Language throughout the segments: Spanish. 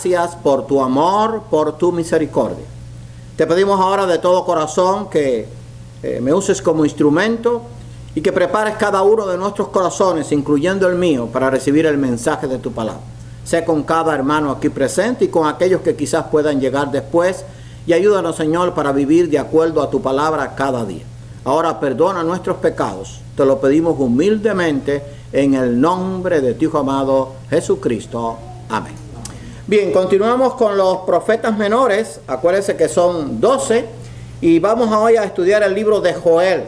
gracias por tu amor, por tu misericordia. Te pedimos ahora de todo corazón que me uses como instrumento y que prepares cada uno de nuestros corazones, incluyendo el mío, para recibir el mensaje de tu palabra. Sé con cada hermano aquí presente y con aquellos que quizás puedan llegar después, y ayúdanos, Señor, para vivir de acuerdo a tu palabra cada día. Ahora perdona nuestros pecados. Te lo pedimos humildemente en el nombre de tu Hijo amado Jesucristo. Amén. Bien, continuamos con los profetas menores. Acuérdense que son 12 y vamos hoy a estudiar el libro de Joel,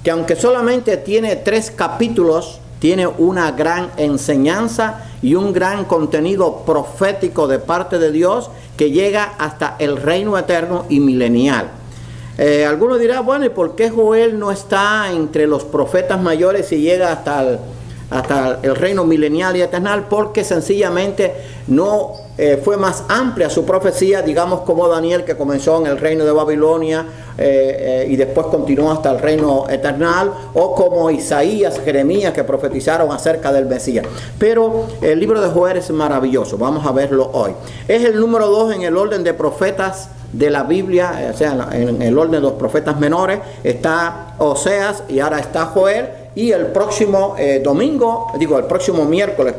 que aunque solamente tiene 3 capítulos, tiene una gran enseñanza y un gran contenido profético de parte de Dios que llega hasta el reino eterno y milenial. Algunos dirán, bueno, ¿y por qué Joel no está entre los profetas mayores y llega hasta el reino milenial y eternal? Porque sencillamente no fue más amplia su profecía, digamos como Daniel, que comenzó en el reino de Babilonia y después continuó hasta el reino eternal, o como Isaías, Jeremías, que profetizaron acerca del Mesías. Pero el libro de Joel es maravilloso, vamos a verlo hoy. Es el número 2 en el orden de profetas de la Biblia, o sea, en el orden de los profetas menores. Está Oseas y ahora está Joel, y el próximo el próximo miércoles,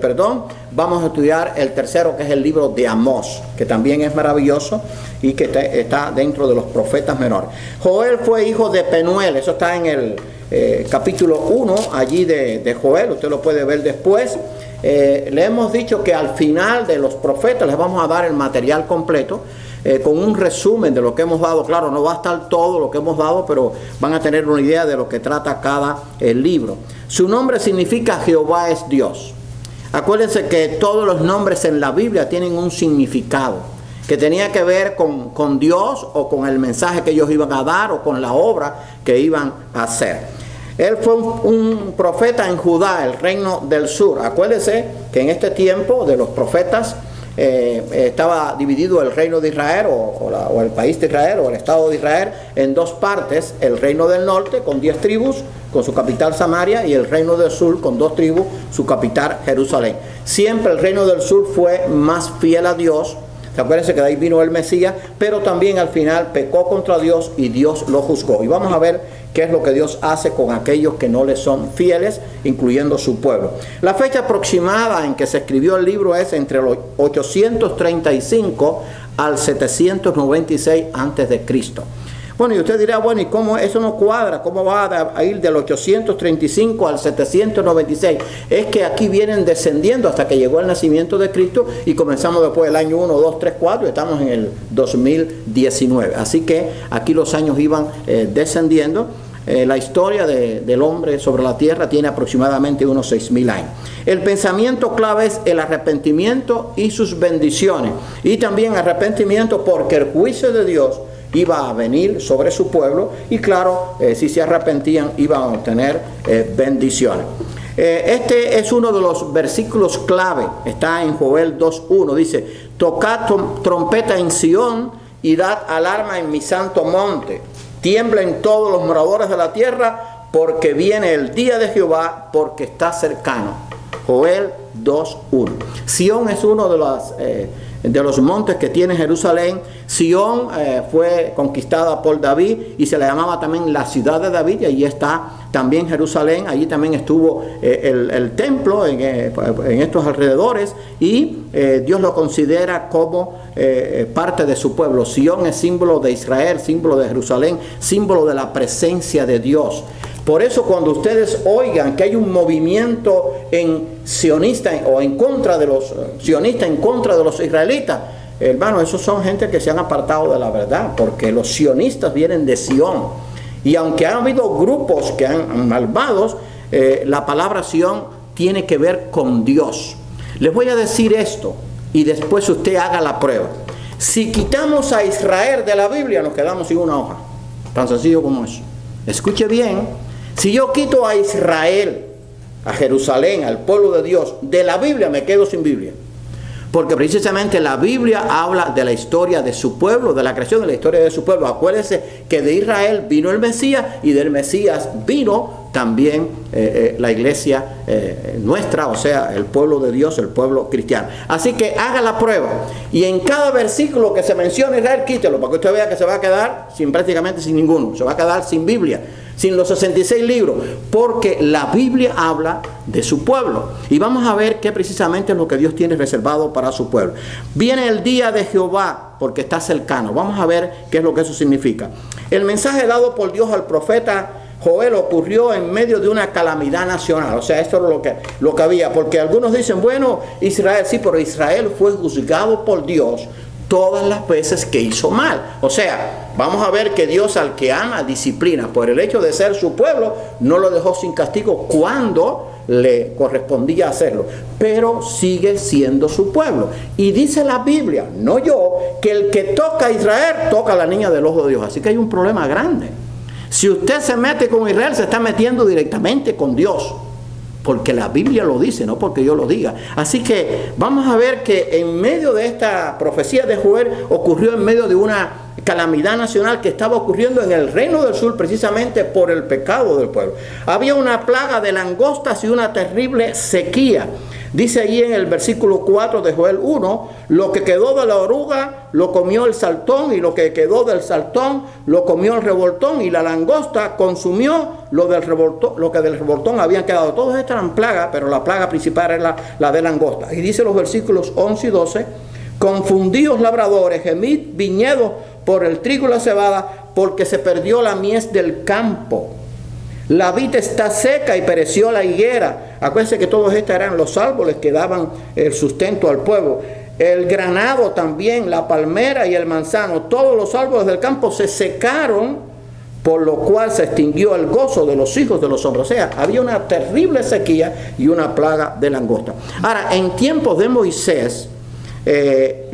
vamos a estudiar el tercero, que es el libro de Amós, que también es maravilloso y que está dentro de los profetas menores. Joel fue hijo de Penuel, eso está en el capítulo 1 allí de Joel, usted lo puede ver después. Le hemos dicho que al final de los profetas les vamos a dar el material completo, con un resumen de lo que hemos dado. Claro, no va a estar todo lo que hemos dado, pero van a tener una idea de lo que trata cada libro. Su nombre significa Jehová es Dios. Acuérdense que todos los nombres en la Biblia tienen un significado que tenía que ver con Dios, o con el mensaje que ellos iban a dar, o con la obra que iban a hacer. Él fue un profeta en Judá, el reino del sur. Acuérdense que en este tiempo de los profetas estaba dividido el reino de Israel, o el país de Israel, o el estado de Israel, en 2 partes: el reino del norte con 10 tribus, con su capital Samaria, y el reino del sur con 2 tribus, su capital Jerusalén. Siempre el reino del sur fue más fiel a Dios. Acuérdense que de ahí vino el Mesías, pero también al final pecó contra Dios y Dios lo juzgó. Y vamos a ver qué es lo que Dios hace con aquellos que no le son fieles, incluyendo su pueblo. La fecha aproximada en que se escribió el libro es entre los 835 al 796 a.C. Bueno, y usted dirá, bueno, ¿y cómo eso no cuadra? ¿Cómo va a ir del 835 al 796? Es que aquí vienen descendiendo hasta que llegó el nacimiento de Cristo, y comenzamos después del año 1, 2, 3, 4, y estamos en el 2019. Así que aquí los años iban descendiendo. La historia del hombre sobre la tierra tiene aproximadamente unos 6.000 años. El pensamiento clave es el arrepentimiento y sus bendiciones. Y también arrepentimiento porque el juicio de Dios iba a venir sobre su pueblo, y claro, si se arrepentían iban a obtener bendiciones. Este es uno de los versículos clave, está en Joel 2.1, dice: tocad trompeta en Sión y dad alarma en mi santo monte, tiemblen todos los moradores de la tierra, porque viene el día de Jehová, porque está cercano. Joel 2.1. Sión es uno de los montes que tiene Jerusalén. Sión fue conquistada por David y se le llamaba también la ciudad de David, y allí está también Jerusalén. Allí también estuvo el templo en estos alrededores, y Dios lo considera como parte de su pueblo. Sión es símbolo de Israel, símbolo de Jerusalén, símbolo de la presencia de Dios. Por eso cuando ustedes oigan que hay un movimiento sionista o en contra de los sionistas, en contra de los israelitas, hermano, esos son gente que se han apartado de la verdad, porque los sionistas vienen de Sión. Y aunque han habido grupos que han malvados, la palabra Sión tiene que ver con Dios. Les voy a decir esto y después usted haga la prueba. Si quitamos a Israel de la Biblia, nos quedamos sin una hoja. Tan sencillo como eso. Escuche bien. Si yo quito a Israel, a Jerusalén, al pueblo de Dios, de la Biblia, me quedo sin Biblia. Porque precisamente la Biblia habla de la historia de su pueblo, de la creación de la historia de su pueblo. Acuérdense que de Israel vino el Mesías, y del Mesías vino también la iglesia nuestra, o sea, el pueblo de Dios, el pueblo cristiano. Así que haga la prueba y en cada versículo que se mencione Israel, quítelo, para que usted vea que se va a quedar prácticamente sin ninguno, se va a quedar sin Biblia, sin los 66 libros, porque la Biblia habla de su pueblo. Y vamos a ver qué precisamente es lo que Dios tiene reservado para su pueblo. Viene el día de Jehová, porque está cercano. Vamos a ver qué es lo que eso significa. El mensaje dado por Dios al profeta Joel ocurrió en medio de una calamidad nacional. O sea, esto es lo que había. Porque algunos dicen, bueno, Israel, sí, pero Israel fue juzgado por Dios todas las veces que hizo mal. O sea, vamos a ver que Dios al que ama disciplina por el hecho de ser su pueblo, no lo dejó sin castigo cuando le correspondía hacerlo, pero sigue siendo su pueblo. Y dice la Biblia, no yo, que el que toca a Israel toca a la niña del ojo de Dios. Así que hay un problema grande. Si usted se mete con Israel, se está metiendo directamente con Dios, porque la Biblia lo dice, no porque yo lo diga. Así que vamos a ver que en medio de esta profecía de Joel ocurrió en medio de una calamidad nacional que estaba ocurriendo en el reino del sur precisamente por el pecado del pueblo. Había una plaga de langostas y una terrible sequía. Dice allí en el versículo 4 de Joel 1, lo que quedó de la oruga lo comió el saltón, y lo que quedó del saltón lo comió el revoltón, y la langosta consumió lo que del revoltón habían quedado. Todas estas eran plagas, pero la plaga principal era la de langosta. Y dice los versículos 11 y 12, confundíos labradores, gemid viñedos por el trigo y la cebada, porque se perdió la mies del campo. La vid está seca y pereció la higuera. Acuérdense que todos estos eran los árboles que daban el sustento al pueblo. El granado también, la palmera y el manzano, todos los árboles del campo se secaron, por lo cual se extinguió el gozo de los hijos de los hombres. O sea, había una terrible sequía y una plaga de langosta. Ahora, en tiempos de Moisés,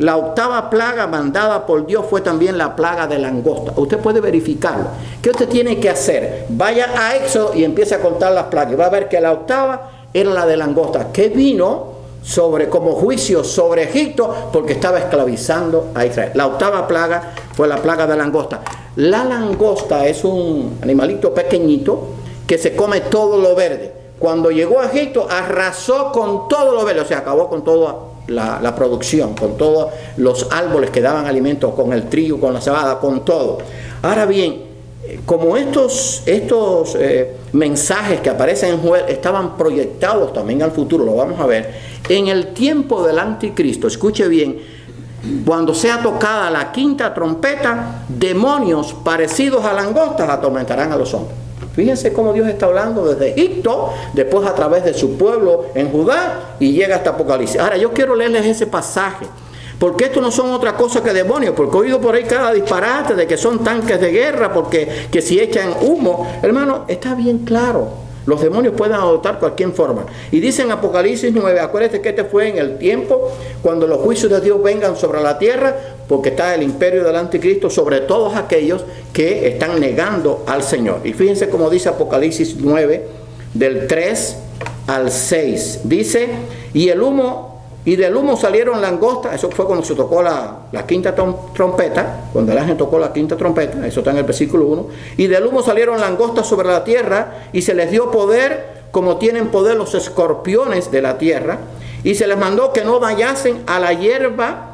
la octava plaga mandada por Dios fue también la plaga de langosta. Usted puede verificarlo. ¿Qué usted tiene que hacer? Vaya a Éxodo y empiece a contar las plagas. Va a ver que la octava era la de langosta, que vino como juicio sobre Egipto porque estaba esclavizando a Israel. La octava plaga fue la plaga de langosta. La langosta es un animalito pequeñito que se come todo lo verde. Cuando llegó a Egipto arrasó con todo lo verde, o sea, acabó con toda la producción, con todos los árboles que daban alimento, con el trigo, con la cebada, con todo. Ahora bien, como estos mensajes que aparecen en Joel estaban proyectados también al futuro, lo vamos a ver, en el tiempo del anticristo, escuche bien, cuando sea tocada la quinta trompeta, demonios parecidos a langostas atormentarán a los hombres. Fíjense cómo Dios está hablando desde Egipto, después a través de su pueblo en Judá, y llega hasta Apocalipsis. Ahora yo quiero leerles ese pasaje, porque estos no son otra cosa que demonios, porque he oído por ahí cada disparate de que son tanques de guerra, porque que si echan humo. Hermano, está bien claro. Los demonios pueden adoptar cualquier forma. Y dice en Apocalipsis 9, acuérdate que este fue en el tiempo cuando los juicios de Dios vengan sobre la tierra, porque está el imperio del anticristo sobre todos aquellos que están negando al Señor. Y fíjense cómo dice Apocalipsis 9, del 3 al 6. Dice, y del humo salieron langostas. Eso fue cuando se tocó la quinta trompeta, cuando el ángel tocó la quinta trompeta, eso está en el versículo 1. Y del humo salieron langostas sobre la tierra, y se les dio poder como tienen poder los escorpiones de la tierra, y se les mandó que no dañasen a la hierba,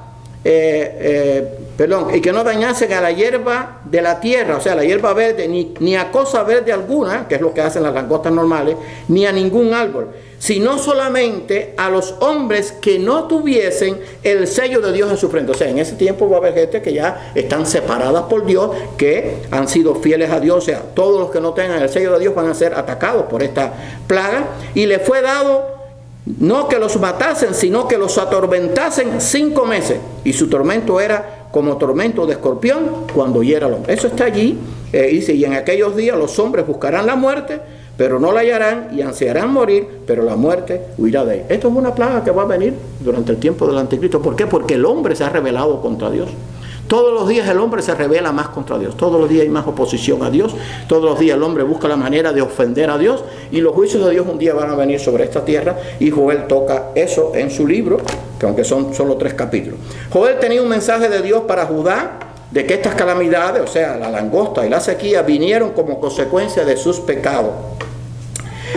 y que no dañasen a la hierba de la tierra, o sea, la hierba verde, ni a cosa verde alguna, que es lo que hacen las langostas normales, ni a ningún árbol, sino solamente a los hombres que no tuviesen el sello de Dios en su frente. O sea, en ese tiempo va a haber gente que ya están separadas por Dios, que han sido fieles a Dios. O sea, todos los que no tengan el sello de Dios van a ser atacados por esta plaga, y les fue dado no que los matasen, sino que los atormentasen 5 meses. Y su tormento era como tormento de escorpión cuando hiera al hombre. Eso está allí. Dice, y en aquellos días los hombres buscarán la muerte, pero no la hallarán, y ansiarán morir, pero la muerte huirá de ellos. Esto es una plaga que va a venir durante el tiempo del anticristo. ¿Por qué? Porque el hombre se ha rebelado contra Dios. Todos los días el hombre se rebela más contra Dios. Todos los días hay más oposición a Dios. Todos los días el hombre busca la manera de ofender a Dios. Y los juicios de Dios un día van a venir sobre esta tierra. Y Joel toca eso en su libro, que aunque son solo 3 capítulos. Joel tenía un mensaje de Dios para Judá, de que estas calamidades, o sea, la langosta y la sequía, vinieron como consecuencia de sus pecados.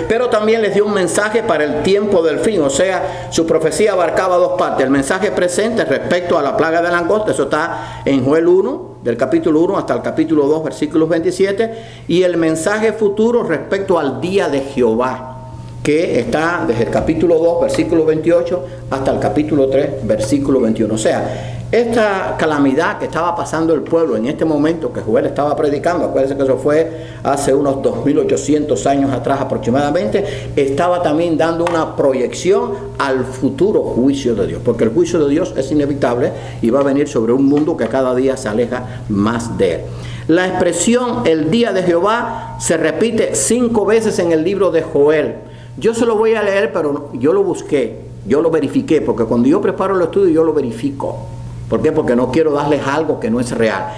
pero también les dio un mensaje para el tiempo del fin. O sea, su profecía abarcaba dos partes. El mensaje presente respecto a la plaga de langosta, eso está en Joel 1, del capítulo 1 hasta el capítulo 2, versículos 27. Y el mensaje futuro respecto al día de Jehová, que está desde el capítulo 2, versículo 28, hasta el capítulo 3, versículo 21. O sea, esta calamidad que estaba pasando el pueblo en este momento que Joel estaba predicando, acuérdense que eso fue hace unos 2800 años atrás aproximadamente, estaba también dando una proyección al futuro juicio de Dios, porque el juicio de Dios es inevitable y va a venir sobre un mundo que cada día se aleja más de él. La expresión el día de Jehová se repite 5 veces en el libro de Joel. Yo se lo voy a leer, pero yo lo busqué, yo lo verifiqué, porque cuando yo preparo el estudio yo lo verifico. ¿Por qué? Porque no quiero darles algo que no es real.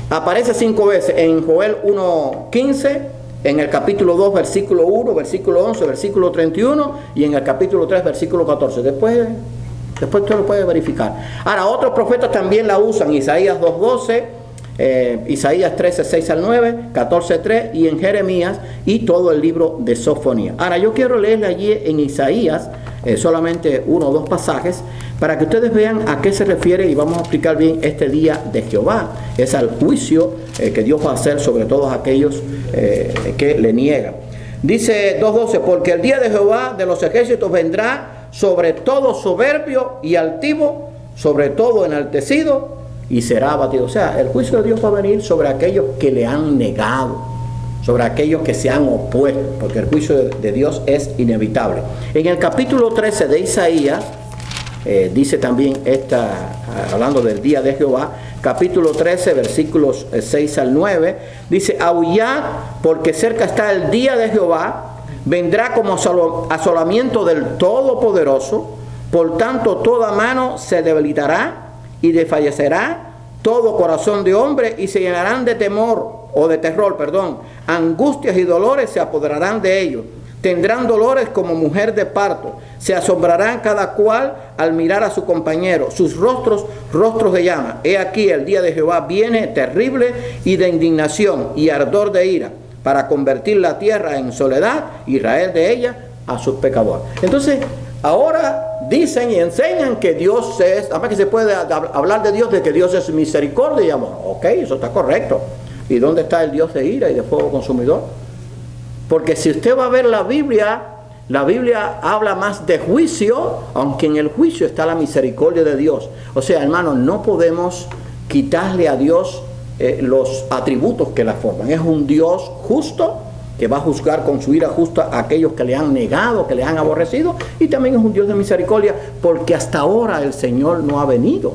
Aparece 5 veces en Joel 1:15, en el capítulo 2, versículo 1, versículo 11, versículo 31 y en el capítulo 3, versículo 14. Después usted lo puede verificar. Ahora, otros profetas también la usan. Isaías 2:12, Isaías 13:6 al 9, 14:3 y en Jeremías y todo el libro de Sofonía. Ahora, yo quiero leerle allí en Isaías solamente 1 o 2 pasajes para que ustedes vean a qué se refiere y vamos a explicar bien este día de Jehová. Es al juicio que Dios va a hacer sobre todos aquellos que le niegan. Dice 2:12, porque el día de Jehová de los ejércitos vendrá sobre todo soberbio y altivo, sobre todo enaltecido, y será abatido. O sea, el juicio de Dios va a venir sobre aquellos que le han negado, sobre aquellos que se han opuesto, porque el juicio de Dios es inevitable. En el capítulo 13 de Isaías, dice también hablando del día de Jehová, capítulo 13, versículos 6 al 9, dice, aullad, porque cerca está el día de Jehová, vendrá como asolamiento del Todopoderoso, por tanto toda mano se debilitará y desfallecerá todo corazón de hombre y se llenarán de temor, o de terror, perdón, angustias y dolores se apoderarán de ellos. Tendrán dolores como mujer de parto, se asombrarán cada cual al mirar a su compañero, sus rostros de llama. He aquí el día de Jehová viene terrible y de indignación y ardor de ira, para convertir la tierra en soledad, Israel de ella a sus pecadores. Entonces, ahora dicen y enseñan que Dios es, además que se puede hablar de Dios, de que Dios es misericordia y amor. Ok, eso está correcto. ¿Y dónde está el Dios de ira y de fuego consumidor? Porque si usted va a ver la Biblia habla más de juicio, aunque en el juicio está la misericordia de Dios. O sea, hermanos, no podemos quitarle a Dios los atributos que la forman. Es un Dios justo que va a juzgar con su ira justa a aquellos que le han negado, que le han aborrecido, y también es un Dios de misericordia, porque hasta ahora el Señor no ha venido.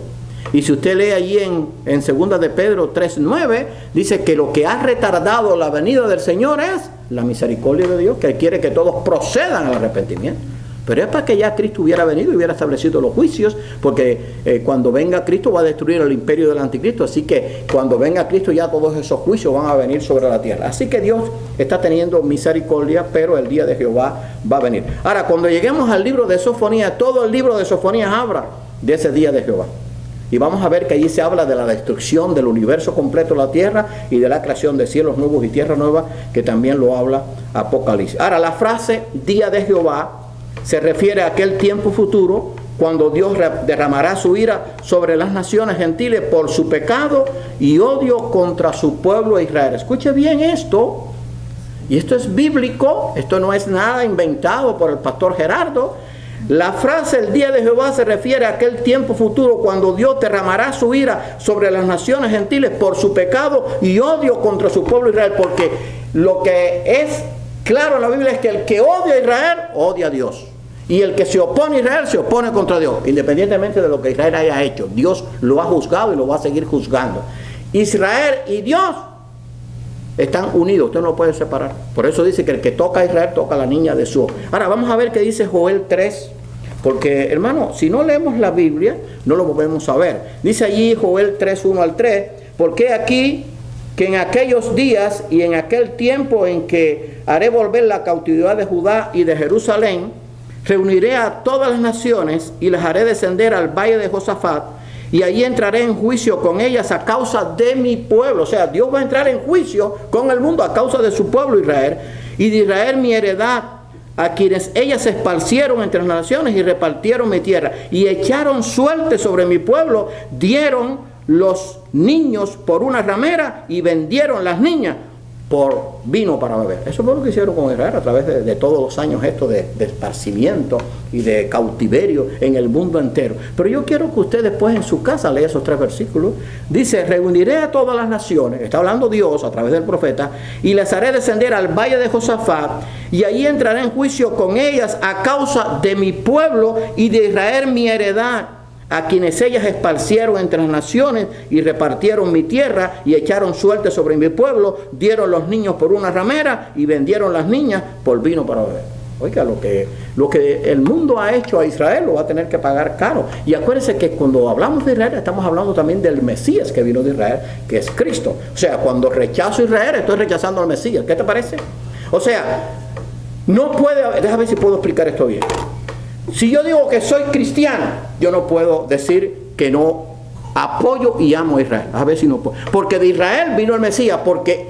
Y si usted lee allí en 2 de Pedro 3:9, dice que lo que ha retardado la venida del Señor es la misericordia de Dios, que quiere que todos procedan al arrepentimiento. Pero es para que ya Cristo hubiera venido y hubiera establecido los juicios, porque cuando venga Cristo va a destruir el imperio del anticristo. Así que cuando venga Cristo ya todos esos juicios van a venir sobre la tierra. Así que Dios está teniendo misericordia, pero el día de Jehová va a venir. Ahora, cuando lleguemos al libro de Sofonía, todo el libro de Sofonía habla de ese día de Jehová. Y vamos a ver que allí se habla de la destrucción del universo completo de la tierra y de la creación de cielos nuevos y tierra nueva, que también lo habla Apocalipsis. Ahora, la frase día de Jehová se refiere a aquel tiempo futuro cuando Dios derramará su ira sobre las naciones gentiles por su pecado y odio contra su pueblo Israel. Escuche bien esto, y esto es bíblico, esto no es nada inventado por el pastor Gerardo. La frase el día de Jehová se refiere a aquel tiempo futuro cuando Dios derramará su ira sobre las naciones gentiles por su pecado y odio contra su pueblo Israel, porque lo que es claro en la Biblia es que el que odia a Israel odia a Dios, y el que se opone a Israel se opone contra Dios, independientemente de lo que Israel haya hecho. Dios lo ha juzgado y lo va a seguir juzgando. Israel y Dios están unidos, usted no lo puede separar. Por eso dice que el que toca a Israel toca a la niña de su ojo. Ahora vamos a ver qué dice Joel 3, porque hermano, si no leemos la Biblia no lo podemos saber. Dice allí Joel 3, 1 al 3, porque aquí que en aquellos días y en aquel tiempo en que haré volver la cautividad de Judá y de Jerusalén, reuniré a todas las naciones y las haré descender al valle de Josafat, y allí entraré en juicio con ellas a causa de mi pueblo. O sea, Dios va a entrar en juicio con el mundo a causa de su pueblo Israel, y de Israel mi heredad a quienes ellas se esparcieron entre las naciones y repartieron mi tierra, y echaron suerte sobre mi pueblo, dieron los niños por una ramera y vendieron las niñas por vino para beber. Eso fue lo que hicieron con Israel a través de todos los años esto de esparcimiento y de cautiverio en el mundo entero. Pero yo quiero que usted después en su casa lea esos 3 versículos. Dice: reuniré a todas las naciones, está hablando Dios a través del profeta, y les haré descender al valle de Josafat, y allí entraré en juicio con ellas a causa de mi pueblo y de Israel mi heredad, a quienes ellas esparcieron entre las naciones y repartieron mi tierra y echaron suerte sobre mi pueblo, dieron los niños por una ramera y vendieron las niñas por vino para beber. Oiga, lo que el mundo ha hecho a Israel lo va a tener que pagar caro. Y acuérdense que cuando hablamos de Israel estamos hablando también del Mesías que vino de Israel, que es Cristo. O sea, cuando rechazo a Israel estoy rechazando al Mesías. ¿Qué te parece? O sea, no puede... Déjame ver si puedo explicar esto bien. Si yo digo que soy cristiano, yo no puedo decir que no apoyo y amo a Israel. A ver si no puedo. Porque de Israel vino el Mesías, porque,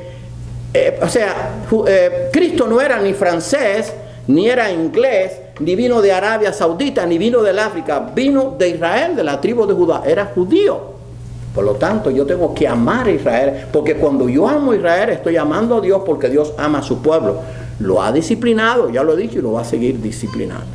Cristo no era ni francés, ni era inglés, ni vino de Arabia Saudita, ni vino del África. Vino de Israel, de la tribu de Judá. Era judío. Por lo tanto, yo tengo que amar a Israel, porque cuando yo amo a Israel, estoy amando a Dios, porque Dios ama a su pueblo. Lo ha disciplinado, ya lo he dicho, y lo va a seguir disciplinando.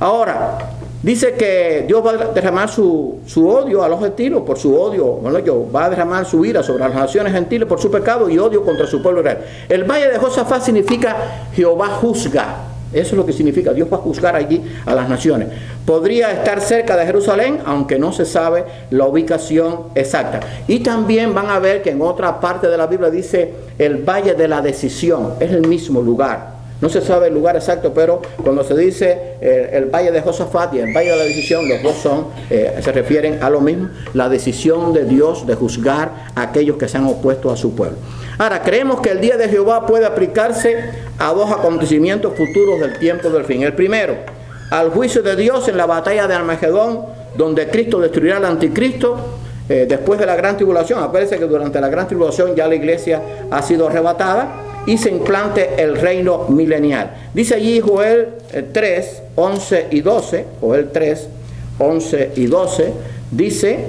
Ahora, dice que Dios va a derramar su odio a los gentiles por su odio. Bueno, va a derramar su ira sobre las naciones gentiles por su pecado y odio contra su pueblo Israel. El valle de Josafat significa Jehová juzga. Eso es lo que significa. Dios va a juzgar allí a las naciones. Podría estar cerca de Jerusalén, aunque no se sabe la ubicación exacta. Y también van a ver que en otra parte de la Biblia dice el valle de la decisión. Es el mismo lugar. No se sabe el lugar exacto, pero cuando se dice el valle de Josafat y el valle de la decisión, los dos se refieren a lo mismo, la decisión de Dios de juzgar a aquellos que se han opuesto a su pueblo. Ahora, creemos que el día de Jehová puede aplicarse a 2 acontecimientos futuros del tiempo del fin. El primero, al juicio de Dios en la batalla de Armagedón, donde Cristo destruirá al anticristo después de la gran tribulación. Acuérdense que durante la gran tribulación ya la iglesia ha sido arrebatada y se implante el reino milenial. Dice allí Joel 3, 11 y 12, Joel 3, 11 y 12, dice: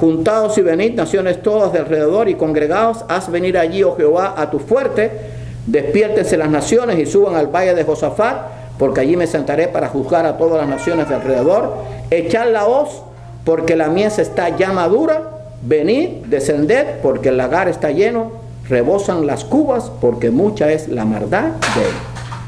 juntaos y venid, naciones todas de alrededor, y congregaos, haz venir allí, oh Jehová, a tu fuerte, despiértense las naciones y suban al valle de Josafat, porque allí me sentaré para juzgar a todas las naciones de alrededor. Echad la hoz, porque la mies está ya madura, venid, descended, porque el lagar está lleno, rebosan las cubas, porque mucha es la maldad de él.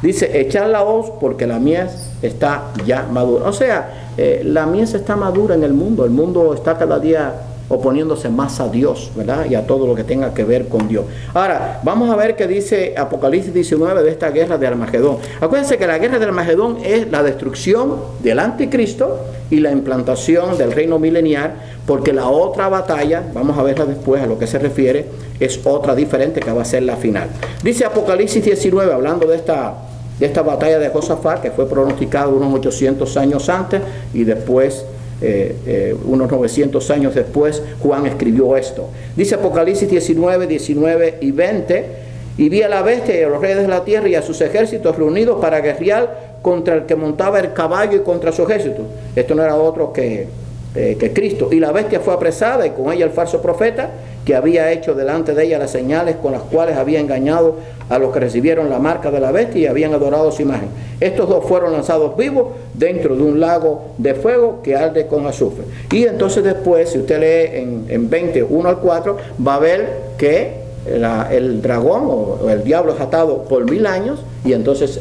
Dice: echad la hoz, porque la mies está ya madura. O sea, la mies está madura en el mundo está cada día oponiéndose más a Dios, ¿verdad? Y a todo lo que tenga que ver con Dios. Ahora, vamos a ver qué dice Apocalipsis 19 de esta guerra de Armagedón. Acuérdense que la guerra de Armagedón es la destrucción del anticristo y la implantación del reino milenial, porque la otra batalla, vamos a verla después a lo que se refiere, es otra diferente que va a ser la final. Dice Apocalipsis 19, hablando de esta batalla de Josafat, que fue pronosticada unos 800 años antes, y después unos 900 años después Juan escribió esto. Dice Apocalipsis 19, 19 y 20: y vi a la bestia y a los reyes de la tierra y a sus ejércitos reunidos para guerrear contra el que montaba el caballo y contra su ejército. Esto no era otro que Cristo. Y la bestia fue apresada, y con ella el falso profeta, que había hecho delante de ella las señales con las cuales había engañado a los que recibieron la marca de la bestia y habían adorado su imagen. Estos dos fueron lanzados vivos dentro de un lago de fuego que arde con azufre. Y entonces después, si usted lee en 20, 1 al 4, va a ver que el dragón o el diablo es atado por 1000 años, y entonces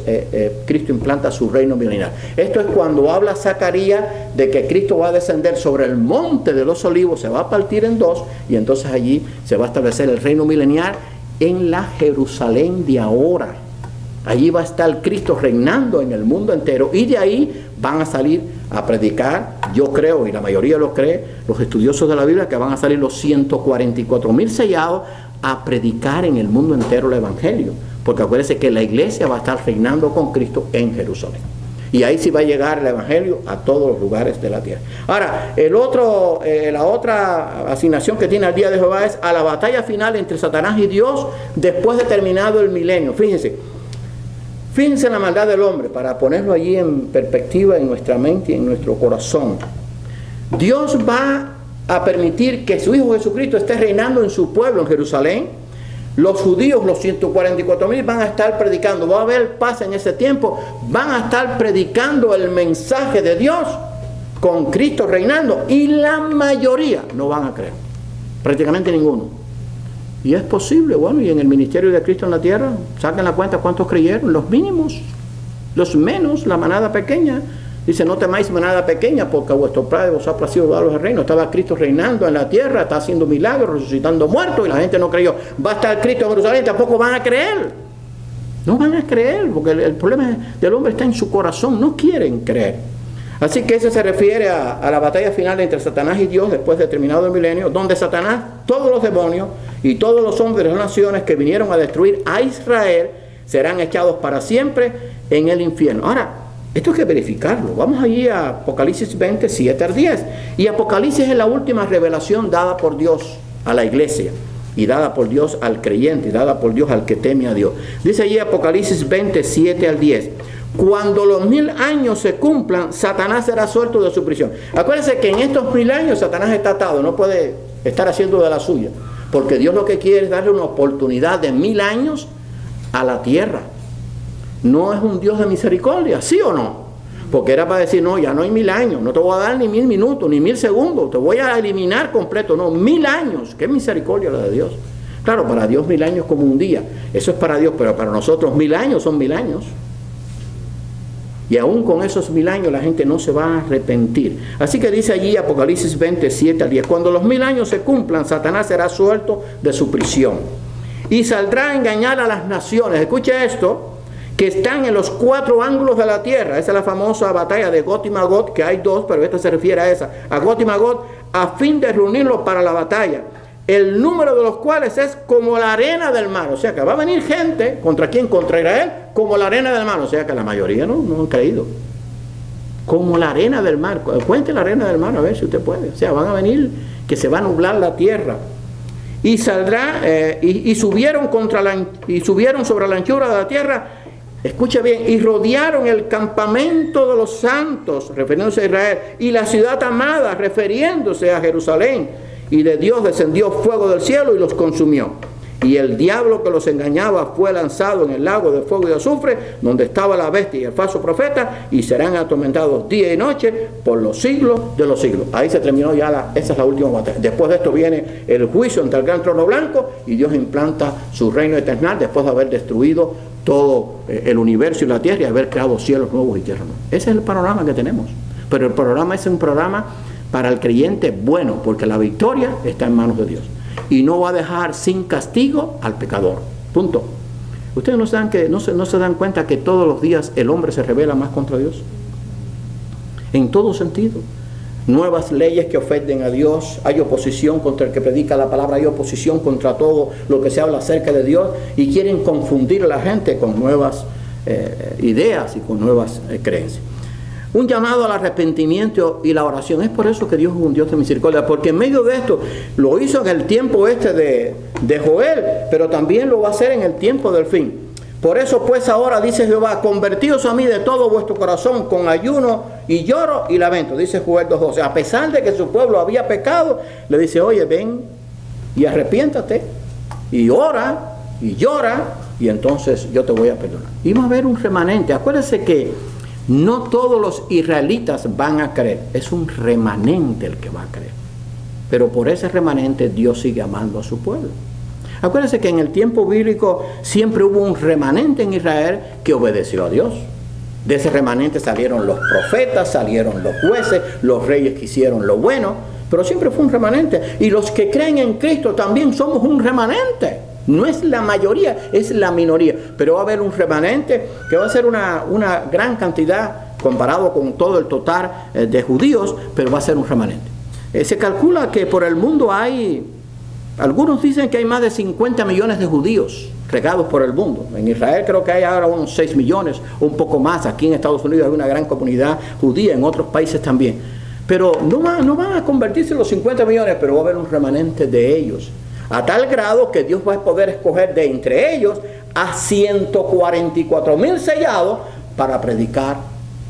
Cristo implanta su reino milenial. Esto es cuando habla Zacarías de que Cristo va a descender sobre el monte de los olivos, se va a partir en 2, y entonces allí se va a establecer el reino milenial en la Jerusalén de ahora. Allí va a estar Cristo reinando en el mundo entero, y de ahí van a salir a predicar, yo creo, y la mayoría lo cree, los estudiosos de la Biblia, que van a salir los 144.000 sellados a predicar en el mundo entero el Evangelio, porque acuérdense que la iglesia va a estar reinando con Cristo en Jerusalén, y ahí sí va a llegar el Evangelio a todos los lugares de la tierra. Ahora, la otra asignación que tiene el día de Jehová es a la batalla final entre Satanás y Dios después de terminado el milenio. Fíjense, Fíjense en la maldad del hombre, para ponerlo allí en perspectiva en nuestra mente y en nuestro corazón. Dios va a permitir que su Hijo Jesucristo esté reinando en su pueblo, en Jerusalén. Los judíos, los 144,000, van a estar predicando. Va a haber paz en ese tiempo. Van a estar predicando el mensaje de Dios con Cristo reinando. Y la mayoría no van a creer. Prácticamente ninguno. Y es posible, bueno, y en el ministerio de Cristo en la tierra, saquen la cuenta cuántos creyeron. Los mínimos, los menos, la manada pequeña. Dice, no temáis manada pequeña, porque a vuestro Padre os ha placido daros el reino. Estaba Cristo reinando en la tierra, está haciendo milagros, resucitando muertos, y la gente no creyó. Va a estar Cristo en Jerusalén, tampoco van a creer. No van a creer, porque el problema del hombre está en su corazón, no quieren creer. Así que eso se refiere a la batalla final entre Satanás y Dios después de terminado el milenio, donde Satanás, todos los demonios y todos los hombres de las naciones que vinieron a destruir a Israel serán echados para siempre en el infierno. Ahora, esto hay que verificarlo. Vamos allí a Apocalipsis 20, 7 al 10. Y Apocalipsis es la última revelación dada por Dios a la iglesia, y dada por Dios al creyente, y dada por Dios al que teme a Dios. Dice allí Apocalipsis 20, 7 al 10. Cuando los 1000 años se cumplan, Satanás será suelto de su prisión. Acuérdense que en estos 1000 años Satanás está atado, no puede estar haciendo de la suya. Porque Dios lo que quiere es darle una oportunidad de 1000 años a la tierra. ¿No es un Dios de misericordia? ¿Sí o no? Porque era para decir, no, ya no hay 1000 años, no te voy a dar ni 1000 minutos, ni 1000 segundos, te voy a eliminar completo. No, 1000 años. ¿Qué misericordia la de Dios? Claro, para Dios 1000 años como un día. Eso es para Dios, pero para nosotros 1000 años son 1000 años. Y aún con esos 1000 años la gente no se va a arrepentir. Así que dice allí Apocalipsis 27 al 10. Cuando los 1000 años se cumplan, Satanás será suelto de su prisión. Y saldrá a engañar a las naciones. Escuche esto, que están en los 4 ángulos de la tierra. Esa es la famosa batalla de Gog y Magog, que hay 2, pero esta se refiere a esa. A Gog y Magog, a fin de reunirlos para la batalla. El número de los cuales es como la arena del mar. O sea que va a venir gente, ¿contra quién? Contra Israel, como la arena del mar. O sea que la mayoría no han creído. Como la arena del mar. Cuente la arena del mar a ver si usted puede. O sea, van a venir que se va a nublar la tierra. Y saldrá, y subieron sobre la anchura de la tierra. Escuche bien, y rodearon el campamento de los santos, refiriéndose a Israel, y la ciudad amada, refiriéndose a Jerusalén. Y de Dios descendió fuego del cielo y los consumió. Y el diablo que los engañaba fue lanzado en el lago de fuego y azufre, donde estaba la bestia y el falso profeta, y serán atormentados día y noche por los siglos de los siglos. Ahí se terminó ya, esa es la última batalla. Después de esto viene el juicio ante el gran trono blanco, y Dios implanta su reino eterno después de haber destruido todo el universo y la tierra y haber creado cielos nuevos y tierra nueva. Ese es el panorama que tenemos. Pero el panorama es un programa para el creyente bueno, porque la victoria está en manos de Dios. Y no va a dejar sin castigo al pecador. Punto. ¿Ustedes no se dan cuenta que todos los días el hombre se rebela más contra Dios? En todo sentido. Nuevas leyes que ofenden a Dios, hay oposición contra el que predica la palabra, hay oposición contra todo lo que se habla acerca de Dios, y quieren confundir a la gente con nuevas ideas y con nuevas creencias. Un llamado al arrepentimiento y la oración. Es por eso que Dios es un Dios de misericordia, porque en medio de esto lo hizo en el tiempo de Joel, pero también lo va a hacer en el tiempo del fin. Por eso pues ahora, dice Jehová, convertíos a mí de todo vuestro corazón con ayuno y lloro y lamento, dice Joel 2:12. A pesar de que su pueblo había pecado, le dice, oye, ven y arrepiéntate y ora y llora, y entonces yo te voy a perdonar. Y va a haber un remanente. Acuérdense que no todos los israelitas van a creer, es un remanente el que va a creer. Pero por ese remanente Dios sigue amando a su pueblo. Acuérdense que en el tiempo bíblico siempre hubo un remanente en Israel que obedeció a Dios. De ese remanente salieron los profetas, salieron los jueces, los reyes que hicieron lo bueno, pero siempre fue un remanente. Y los que creen en Cristo también somos un remanente. No es la mayoría, es la minoría. Pero va a haber un remanente que va a ser una gran cantidad comparado con todo el total de judíos, pero va a ser un remanente. Se calcula que por el mundo hay, algunos dicen que hay más de 50 millones de judíos regados por el mundo. En Israel creo que hay ahora unos 6 millones, un poco más. Aquí en Estados Unidos hay una gran comunidad judía, en otros países también. Pero no van a convertirse en los 50 millones, pero va a haber un remanente de ellos. A tal grado que Dios va a poder escoger de entre ellos a 144,000 sellados para predicar.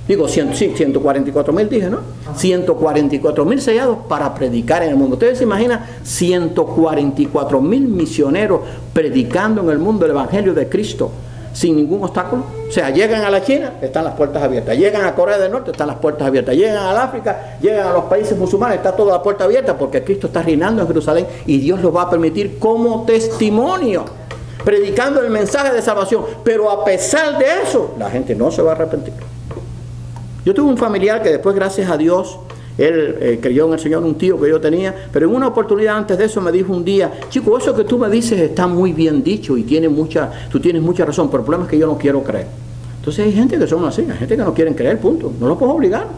Digo, sí, 144,000 dije, ¿no? 144,000 sellados para predicar en el mundo. Ustedes se imaginan 144,000 misioneros predicando en el mundo el Evangelio de Cristo sin ningún obstáculo. O sea, llegan a la China, están las puertas abiertas. Llegan a Corea del Norte, están las puertas abiertas. Llegan al África, llegan a los países musulmanes, está toda la puerta abierta porque Cristo está reinando en Jerusalén y Dios los va a permitir como testimonio, predicando el mensaje de salvación. Pero a pesar de eso, la gente no se va a arrepentir. Yo tuve un familiar que después, gracias a Dios, él creyó en el Señor, un tío que yo tenía, pero en una oportunidad antes de eso me dijo un día: chico, eso que tú me dices está muy bien dicho y tú tienes mucha razón, pero el problema es que yo no quiero creer. Entonces hay gente que son así, hay gente que no quieren creer, punto. No lo puedo obligar.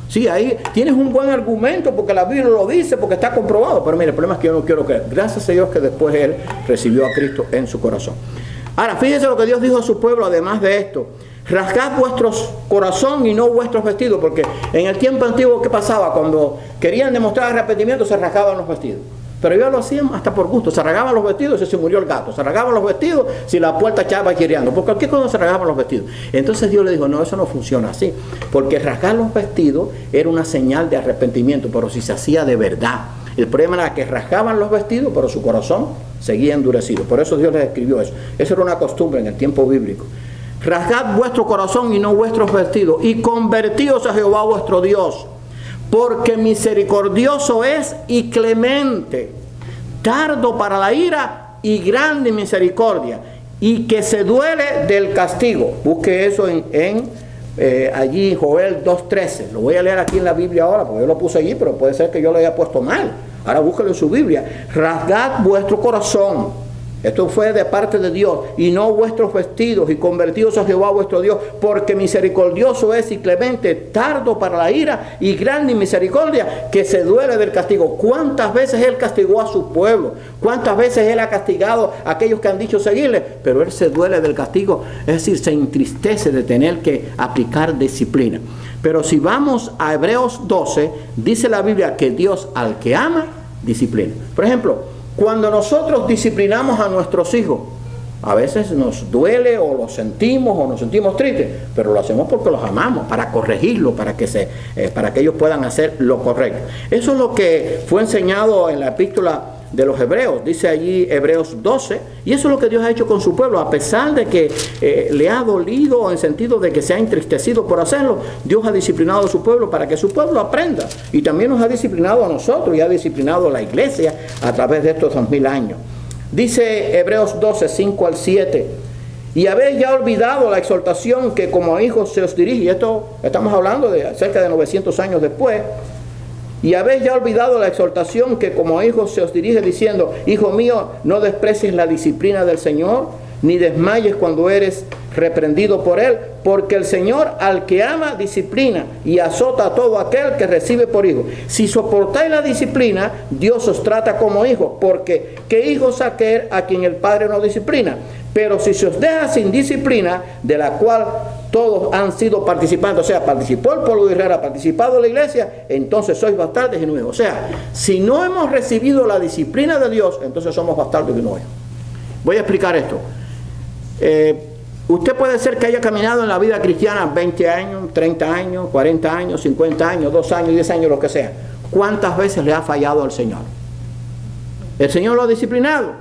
Sí, ahí tienes un buen argumento porque la Biblia lo dice, porque está comprobado, pero mire, el problema es que yo no quiero creer. Gracias a Dios que después él recibió a Cristo en su corazón. Ahora, fíjense lo que Dios dijo a su pueblo además de esto: rasgad vuestros corazón y no vuestros vestidos, porque en el tiempo antiguo, ¿qué pasaba? Cuando querían demostrar arrepentimiento, se rasgaban los vestidos. Pero ellos lo hacían hasta por gusto, se rasgaban los vestidos y se murió el gato, se rasgaban los vestidos si la puerta estaba chirriando, por cualquier cosa se rasgaban los vestidos. Entonces Dios le dijo: no, eso no funciona así, porque rasgar los vestidos era una señal de arrepentimiento, pero si se hacía de verdad. El problema era que rasgaban los vestidos, pero su corazón seguía endurecido. Por eso Dios les escribió eso. Eso era una costumbre en el tiempo bíblico. Rasgad vuestro corazón y no vuestros vestidos, y convertíos a Jehová vuestro Dios, porque misericordioso es y clemente, tardo para la ira y grande misericordia, y que se duele del castigo. Busque eso allí Joel 2:13. Lo voy a leer aquí en la Biblia ahora, porque yo lo puse allí, pero puede ser que yo lo haya puesto mal. Ahora búsquelo en su Biblia. Rasgad vuestro corazón. Esto fue de parte de Dios, y no vuestros vestidos, y convertidos a Jehová vuestro Dios, porque misericordioso es y clemente, tardo para la ira y grande misericordia, que se duele del castigo. ¿Cuántas veces Él castigó a su pueblo? ¿Cuántas veces Él ha castigado a aquellos que han dicho seguirle? Pero Él se duele del castigo, es decir, se entristece de tener que aplicar disciplina. Pero si vamos a Hebreos 12, dice la Biblia que Dios al que ama, disciplina. Por ejemplo, cuando nosotros disciplinamos a nuestros hijos, a veces nos duele o lo sentimos o nos sentimos tristes, pero lo hacemos porque los amamos, para corregirlos, para que ellos puedan hacer lo correcto. Eso es lo que fue enseñado en la epístola de los Hebreos, dice allí Hebreos 12, y eso es lo que Dios ha hecho con su pueblo. A pesar de que le ha dolido, en sentido de que se ha entristecido por hacerlo, Dios ha disciplinado a su pueblo para que su pueblo aprenda, y también nos ha disciplinado a nosotros y ha disciplinado a la iglesia a través de estos 2000 años. Dice Hebreos 12, 5 al 7: y habéis ya olvidado la exhortación que como hijos se os dirige. Y esto estamos hablando de cerca de 900 años después. Y habéis ya olvidado la exhortación que como hijos se os dirige, diciendo: hijo mío, no desprecies la disciplina del Señor, ni desmayes cuando eres reprendido por Él, porque el Señor al que ama disciplina y azota a todo aquel que recibe por hijo. Si soportáis la disciplina, Dios os trata como hijos, porque ¿qué hijo es aquel a quien el Padre no disciplina? Pero si se os deja sin disciplina, de la cual todos han sido participantes, o sea, participó el pueblo de Israel, ha participado la iglesia, entonces sois bastardos y no hijos. O sea, si no hemos recibido la disciplina de Dios, entonces somos bastardos y no hijos. Voy a explicar esto. Usted puede ser que haya caminado en la vida cristiana 20 años, 30 años, 40 años, 50 años, 2 años, 10 años, lo que sea. ¿Cuántas veces le ha fallado al Señor? ¿El Señor lo ha disciplinado?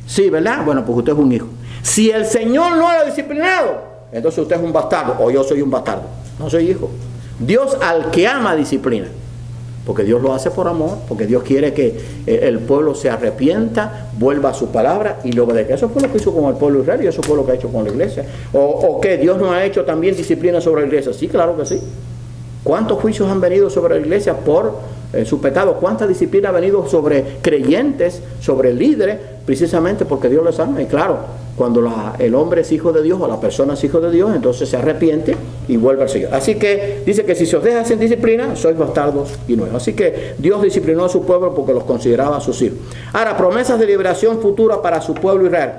Sí, ¿verdad? Bueno, pues usted es un hijo. Si el Señor no lo ha disciplinado, entonces usted es un bastardo, o yo soy un bastardo. No soy hijo. Dios al que ama disciplina, porque Dios lo hace por amor, porque Dios quiere que el pueblo se arrepienta, vuelva a su palabra y lo obedezca. Eso fue lo que hizo con el pueblo de Israel, y eso fue lo que ha hecho con la iglesia. ¿O qué? ¿Dios no ha hecho también disciplina sobre la iglesia? Sí, claro que sí. ¿Cuántos juicios han venido sobre la iglesia por su pecado? ¿Cuánta disciplina ha venido sobre creyentes, sobre líderes, precisamente porque Dios les ama? Y claro, cuando el hombre es hijo de Dios o la persona es hijo de Dios, entonces se arrepiente y vuelve al Señor. Así que dice que si se os deja sin disciplina, sois bastardos y nuevos. Así que Dios disciplinó a su pueblo porque los consideraba sus hijos. Ahora, promesas de liberación futura para su pueblo Israel.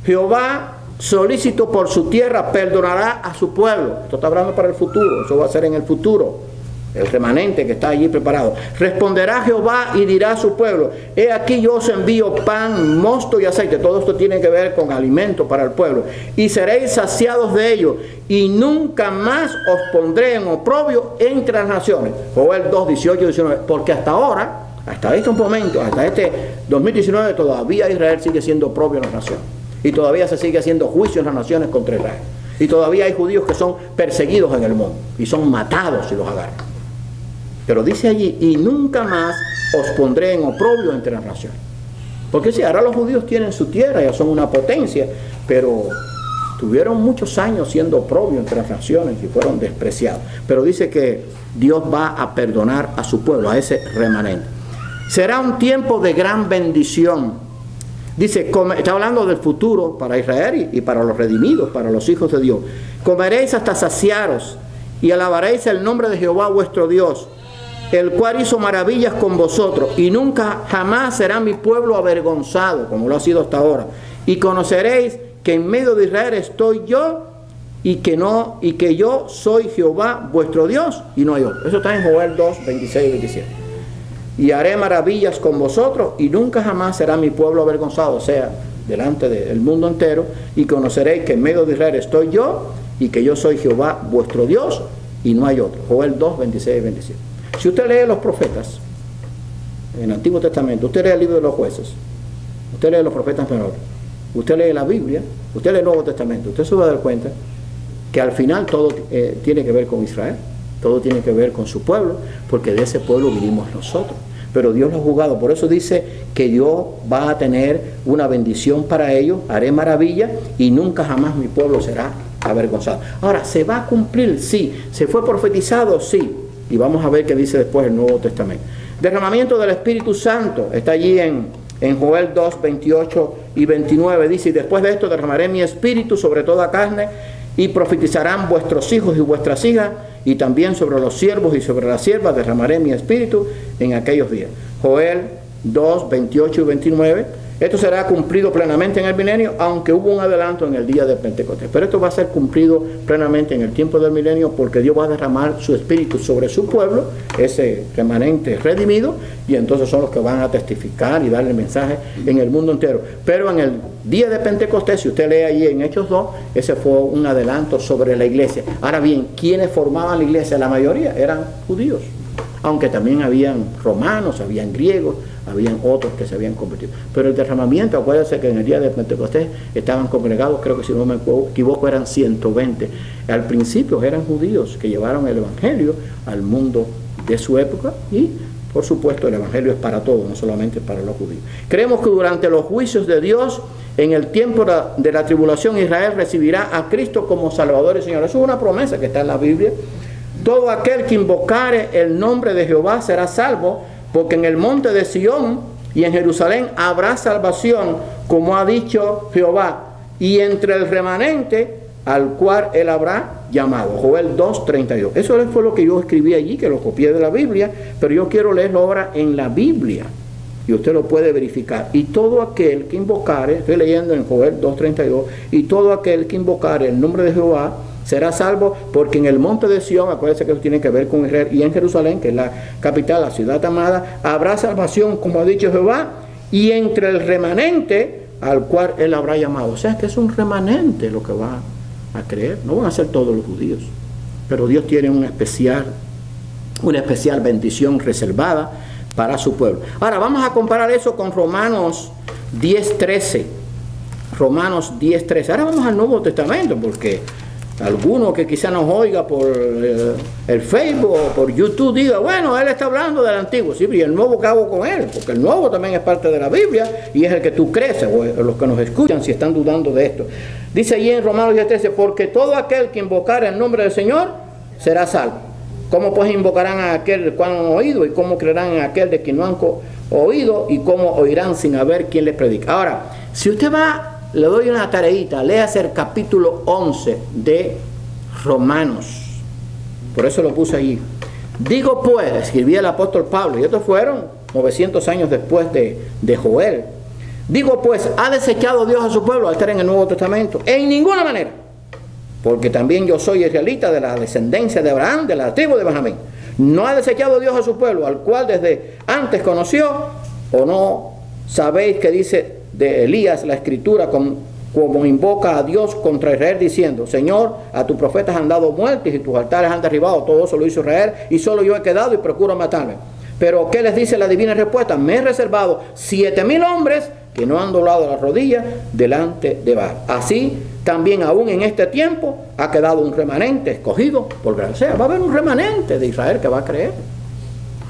Jehová, solícito por su tierra, perdonará a su pueblo. Esto está hablando para el futuro, eso va a ser en el futuro. el remanente que está allí preparado. Responderá Jehová y dirá a su pueblo: he aquí yo os envío pan, mosto y aceite. Todo esto tiene que ver con alimento para el pueblo. Y seréis saciados de ello, y nunca más os pondré en oprobio entre las naciones. Joel 2, 18 y 19. Porque hasta ahora, hasta este momento, hasta este 2019, todavía Israel sigue siendo oprobio en las naciones. Y todavía se sigue haciendo juicio en las naciones contra Israel. Y todavía hay judíos que son perseguidos en el mundo y son matados si los agarran. Pero dice allí: y nunca más os pondré en oprobio entre las naciones. Porque sí, ahora los judíos tienen su tierra, ya son una potencia, pero tuvieron muchos años siendo oprobio entre las naciones y fueron despreciados. Pero dice que Dios va a perdonar a su pueblo, a ese remanente. Será un tiempo de gran bendición. Dice, está hablando del futuro para Israel y para los redimidos, para los hijos de Dios. Comeréis hasta saciaros y alabaréis el nombre de Jehová vuestro Dios, el cual hizo maravillas con vosotros, y nunca jamás será mi pueblo avergonzado, como lo ha sido hasta ahora. Y conoceréis que en medio de Israel estoy yo, y que yo soy Jehová vuestro Dios, y no hay otro. Eso está en Joel 2, 26 y 27. Y haré maravillas con vosotros, y nunca jamás será mi pueblo avergonzado, o sea, delante del mundo entero, y conoceréis que en medio de Israel estoy yo, y que yo soy Jehová vuestro Dios, y no hay otro. Joel 2, 26 y 27. Si usted lee los profetas en el Antiguo Testamento, usted lee el libro de los jueces, usted lee los profetas menores, usted lee la Biblia, usted lee el Nuevo Testamento, usted se va a dar cuenta que al final todo tiene que ver con Israel, todo tiene que ver con su pueblo, porque de ese pueblo vinimos nosotros. Pero Dios lo ha juzgado, por eso dice que Dios va a tener una bendición para ellos, haré maravilla, y nunca jamás mi pueblo será avergonzado. Ahora, ¿se va a cumplir? Sí. ¿Se fue profetizado? Sí. Y vamos a ver qué dice después el Nuevo Testamento. Derramamiento del Espíritu Santo, está allí en Joel 2, 28 y 29. Dice: y después de esto derramaré mi espíritu sobre toda carne, y profetizarán vuestros hijos y vuestras hijas, y también sobre los siervos y sobre las siervas derramaré mi espíritu en aquellos días. Joel 2, 28 y 29. Esto será cumplido plenamente en el milenio, aunque hubo un adelanto en el día de Pentecostés. Pero esto va a ser cumplido plenamente en el tiempo del milenio, porque Dios va a derramar su espíritu sobre su pueblo, ese remanente redimido, y entonces son los que van a testificar y darle mensaje en el mundo entero. Pero en el día de Pentecostés, si usted lee allí en Hechos 2, ese fue un adelanto sobre la iglesia. Ahora bien, ¿quiénes formaban la iglesia? La mayoría eran judíos, aunque también habían romanos, habían griegos, habían otros que se habían convertido. Pero el derramamiento, acuérdense que en el día de Pentecostés estaban congregados, creo que si no me equivoco eran 120. Al principio eran judíos que llevaron el evangelio al mundo de su época, y por supuesto el evangelio es para todos, no solamente para los judíos. Creemos que durante los juicios de Dios, en el tiempo de la tribulación, Israel recibirá a Cristo como Salvador y Señor. Eso es una promesa que está en la Biblia. Todo aquel que invocare el nombre de Jehová será salvo, porque en el monte de Sión y en Jerusalén habrá salvación, como ha dicho Jehová, y entre el remanente al cual él habrá llamado. Joel 2, 32. Eso fue lo que yo escribí allí, que lo copié de la Biblia, pero yo quiero leerlo ahora en la Biblia, y usted lo puede verificar. Y todo aquel que invocare, estoy leyendo en Joel 2, 32, y todo aquel que invocare el nombre de Jehová será salvo, porque en el monte de Sión, acuérdense que eso tiene que ver con Israel, y en Jerusalén, que es la capital, la ciudad amada, habrá salvación, como ha dicho Jehová, y entre el remanente al cual él habrá llamado. O sea, que es un remanente lo que va a creer. No van a ser todos los judíos, pero Dios tiene una especial bendición reservada para su pueblo. Ahora vamos a comparar eso con Romanos 10:13. Romanos 10:13. Ahora vamos al Nuevo Testamento, porque alguno que quizá nos oiga por el Facebook o por YouTube diga: bueno, él está hablando del Antiguo. Sí, y el Nuevo, ¿qué hago con él? Porque el Nuevo también es parte de la Biblia y es el que tú crees, o los que nos escuchan si están dudando de esto. Dice allí en Romanos 10:13: porque todo aquel que invocare el nombre del Señor será salvo. ¿Cómo pues invocarán a aquel del cual no han oído? ¿Y cómo creerán en aquel de quien no han oído? ¿Y cómo oirán sin haber quien les predica? Ahora, si usted va... Le doy una tareita, léase el capítulo 11 de Romanos. Por eso lo puse allí. Digo pues, escribía el apóstol Pablo, y estos fueron 900 años después de Joel. Digo pues, ¿ha desechado Dios a su pueblo al estar en el Nuevo Testamento? En ninguna manera. Porque también yo soy israelita, de la descendencia de Abraham, de la tribu de Benjamín. ¿No ha desechado Dios a su pueblo, al cual desde antes conoció? ¿O no sabéis que dice de Elías la escritura como invoca a Dios contra Israel diciendo: Señor, a tus profetas han dado muertes y tus altares han derribado? Todo eso lo hizo Israel y solo yo he quedado y procuro matarme. Pero ¿qué les dice la divina respuesta? Me he reservado 7,000 hombres que no han doblado la rodilla delante de Baal. Así también aún en este tiempo ha quedado un remanente escogido por gran. O sea, va a haber un remanente de Israel que va a creer.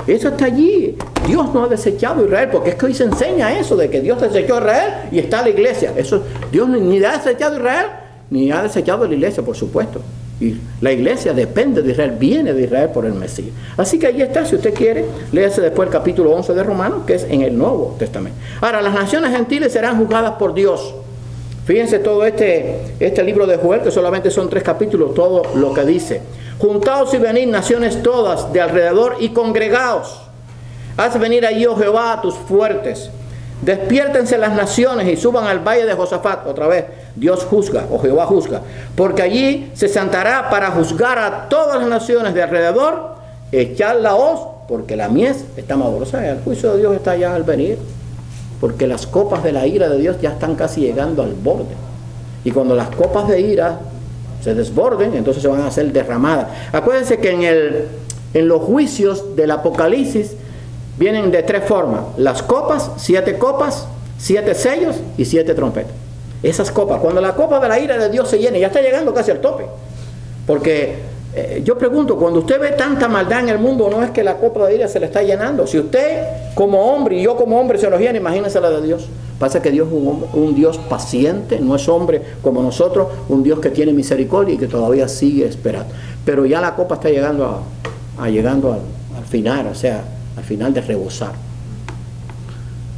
Eso está allí. Dios no ha desechado a Israel, porque es que hoy se enseña eso de que Dios desechó a Israel y está la iglesia. Eso, Dios ni ha desechado a Israel, ni ha desechado a la iglesia, por supuesto. Y la iglesia depende de Israel, viene de Israel por el Mesías. Así que ahí está, si usted quiere, léase después el capítulo 11 de Romanos, que es en el Nuevo Testamento. Ahora, las naciones gentiles serán juzgadas por Dios. Fíjense todo este libro de Joel, que solamente son 3 capítulos, todo lo que dice. Juntaos y venid, naciones todas de alrededor, y congregaos. Haz venir allí, oh Jehová, a tus fuertes. Despiértense las naciones y suban al valle de Josafat. Otra vez, Dios juzga, o Jehová juzga. Porque allí se sentará para juzgar a todas las naciones de alrededor. Echad la hoz, porque la mies está madura. O sea, el juicio de Dios está ya al venir. Porque las copas de la ira de Dios ya están casi llegando al borde. Y cuando las copas de ira se desborden, entonces se van a hacer derramadas. Acuérdense que en los juicios del Apocalipsis vienen de 3 formas. Las copas, 7 copas, 7 sellos y 7 trompetas. Esas copas, cuando la copa de la ira de Dios se llene, ya está llegando casi al tope. Porque yo pregunto, cuando usted ve tanta maldad en el mundo, ¿no es que la copa de ira se le está llenando? Si usted como hombre y yo como hombre se nos llena, imagínense la de Dios. Pasa que Dios es un Dios paciente, no es hombre como nosotros, un Dios que tiene misericordia y que todavía sigue esperando. Pero ya la copa está llegando al final, o sea, al final de rebosar.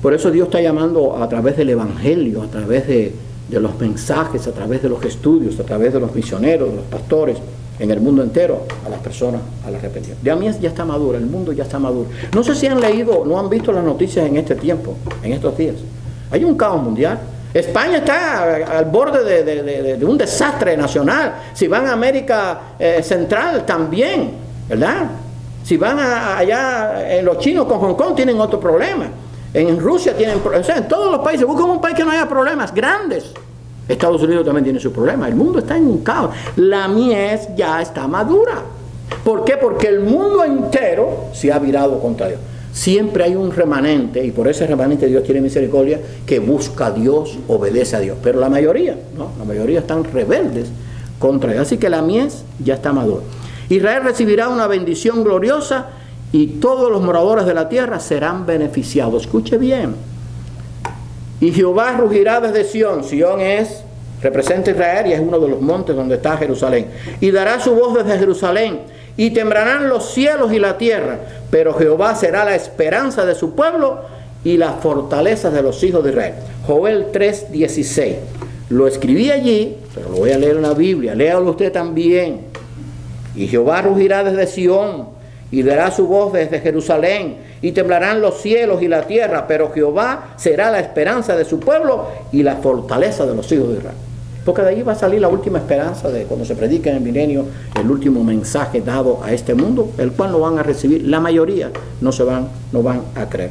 Por eso Dios está llamando a través del Evangelio, a través de los mensajes, a través de los estudios, a través de los misioneros, de los pastores, en el mundo entero, a las personas al arrepentimiento. Ya mies ya está madura, el mundo ya está maduro. No sé si han leído, no han visto las noticias en este tiempo, en estos días. Hay un caos mundial. España está al borde de un desastre nacional. Si van a América Central también, ¿verdad? Si van allá en los chinos con Hong Kong tienen otro problema. En Rusia tienen problemas. O sea, en todos los países, buscan un país que no haya problemas grandes. Estados Unidos también tiene su problema. El mundo está en un caos. La mies ya está madura. ¿Por qué? Porque el mundo entero se ha virado contra Dios. Siempre hay un remanente, y por ese remanente Dios tiene misericordia, que busca a Dios, obedece a Dios. Pero la mayoría, ¿no? La mayoría están rebeldes contra Dios. Así que la mies ya está madura. Israel recibirá una bendición gloriosa y todos los moradores de la tierra serán beneficiados. Escuche bien. Y Jehová rugirá desde Sión. Sión representa Israel y es uno de los montes donde está Jerusalén. Y dará su voz desde Jerusalén. Y temblarán los cielos y la tierra. Pero Jehová será la esperanza de su pueblo y las fortalezas de los hijos de Israel. Joel 3:16. Lo escribí allí, pero lo voy a leer en la Biblia. Léalo usted también. Y Jehová rugirá desde Sión. Y dará su voz desde Jerusalén. Y temblarán los cielos y la tierra, pero Jehová será la esperanza de su pueblo y la fortaleza de los hijos de Israel. Porque de ahí va a salir la última esperanza de cuando se predica en el milenio, el último mensaje dado a este mundo, el cual no van a recibir, la mayoría no van a creer.